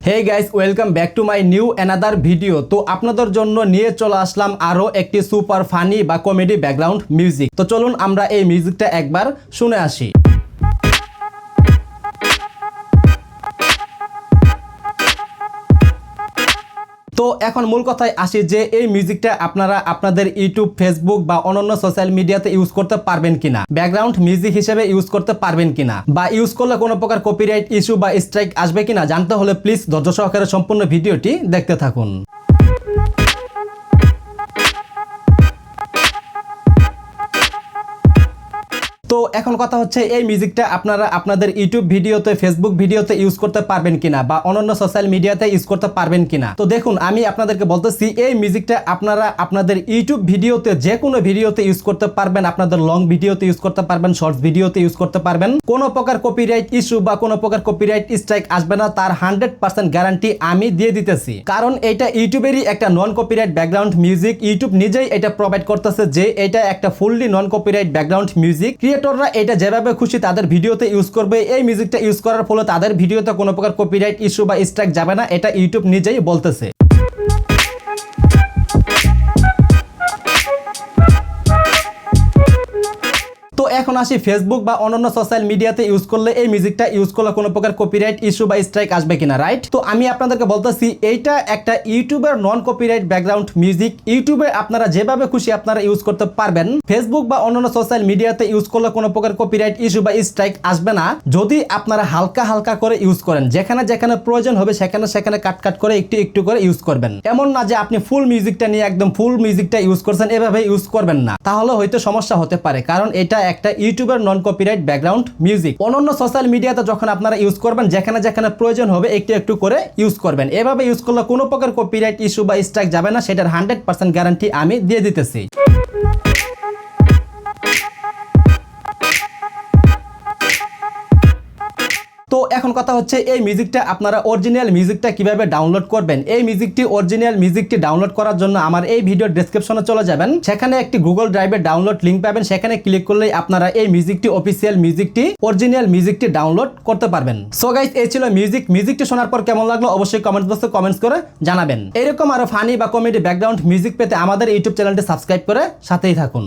Hey guys, welcome back to my new another video. তো আপনাদের জন্য নিয়ে চলে আসলাম আরো একটি সুপার ফানি বা কমেডি ব্যাকগ্রাউন্ড মিউজিক। তো চলুন আমরা এই মিউজিকটা একবার শুনে আসি। তো এখন মূল কথায় আসি যে এই মিউজিকটা আপনারা আপনাদের ইউটিউব, ফেসবুক বা অন্যান্য সোশ্যাল মিডিয়াতে ইউজ করতে পারবেন কিনা, ব্যাকগ্রাউন্ড মিউজিক হিসেবে ইউজ করতে পারবেন কিনা, বা ইউজ করলে কোনো প্রকার কপিরাইট ইস্যু বা স্ট্রাইক আসবে কিনা জানতে হলে প্লিজ ধৈর্য সহকারে সম্পূর্ণ ভিডিওটি দেখতে থাকুন। তো এখন কথা হচ্ছে এই মিউজিকটা আপনারা আপনাদের ইউটিউব ভিডিওতে, ফেসবুক ভিডিওতে ইউজ করতে পারবেন কিনা বা অন্যান্য সোশ্যাল মিডিয়াতে ইউজ করতে পারবেন কিনা। তো দেখুন, আমি আপনাদেরকে বলতেছি এই মিউজিকটা আপনারা আপনাদের ইউটিউব ভিডিওতে, যে কোনো ভিডিওতে ইউজ করতে পারবেন, আপনাদের লং ভিডিওতে ইউজ করতে পারবেন, শর্টস ভিডিওতে ইউজ করতে পারবেন। কোনো প্রকার কপিরাইট ইস্যু বা কোনো প্রকার কপিরাইট স্ট্রাইক আসবে না, তার 100% গ্যারান্টি আমি দিয়ে দিতেছি। কারণ এটা ইউটিউবেরই একটা নন কপিরাইট ব্যাকগ্রাউন্ড মিউজিক। ইউটিউব নিজেই এটা প্রোভাইড করতেছে যে এটা একটা ফুললি নন কপিরাইট ব্যাকগ্রাউন্ড মিউজিক। ক্রিয়েটররা এটা যেভাবে খুশি তাদের ভিডিওতে ইউজ করবে। এই মিউজিকটা ইউজ করার ফলে তাদের ভিডিওতে কোনো প্রকার কপিরাইট ইস্যু বা স্ট্রাইক যাবে না, এটা ইউটিউব নিজেই বলতেছে। তো এখন আসি ফেসবুক বা অন্যান্য সোশ্যাল মিডিয়াতে ইউজ করলে এই মিউজিকটা ইউজ করলে কোনো প্রকার কপিরাইট ইস্যু বা স্ট্রাইক আসবে কিনা, রাইট? তো আমি আপনাদেরকে বলতেছি এইটা একটা ইউটিউবের নন কপিরাইট ব্যাকগ্রাউন্ড মিউজিক। ইউটিউবে আপনারা যেভাবে খুশি আপনারা ইউজ করতে পারবেন। ফেসবুক বা অন্যান্য সোশ্যাল মিডিয়াতে ইউজ করলে কোনো প্রকার কপিরাইট ইস্যু বা স্ট্রাইক আসবে না যদি আপনারা হালকা হালকা করে ইউজ করেন। যেখানে যেখানে প্রয়োজন হবে সেখানে সেখানে কাট করে একটু একটু করে ইউজ করবেন। এমন না যে আপনি ফুল মিউজিকটা নিয়ে একদম ফুল মিউজিকটা ইউজ করছেন, এভাবে ইউজ করবেন না, তাহলে হয়তো সমস্যা হতে পারে। কারণ এটা একটা ইউটিউবের নন কপিরাইট ব্যাকগ্রাউন্ড মিউজিক। অন্যান্য সোশ্যাল মিডিয়াতে যখন আপনারা ইউজ করবেন, যেখানে যেখানে প্রয়োজন হবে একটু একটু করে ইউজ করবেন। এভাবে ইউজ করলে কোনো প্রকার কপিরাইট ইস্যু বা স্ট্রাইক যাবে না, সেটার 100% গ্যারান্টি আমি দিয়ে দিতেছি। তো এখন কথা হচ্ছে এই মিউজিকটা আপনারা অরিজিনাল মিউজিকটা কিভাবে ডাউনলোড করবেন। এই অরিজিনাল মিউজিকটি ডাউনলোড করার জন্য আমার এই ভিডিওর ডেসক্রিপশনে চলে যাবেন, সেখানে একটি গুগল ড্রাইভের ডাউনলোড লিংক পাবেন। সেখানে ক্লিক করলেই আপনারা এই অফিসিয়াল অরিজিনাল মিউজিকটি ডাউনলোড করতে পারবেন। সো গাইস, এই ছিল মিউজিকটি শোনার পর কেমন লাগলো অবশ্যই কমেন্ট বক্সে কমেন্টস করে জানাবেন। এরকম আরো ফানি বা কমেডি ব্যাকগ্রাউন্ড মিউজিক পেতে আমাদের ইউটিউব চ্যানেলটি সাবস্ক্রাইব করে সাথেই থাকুন।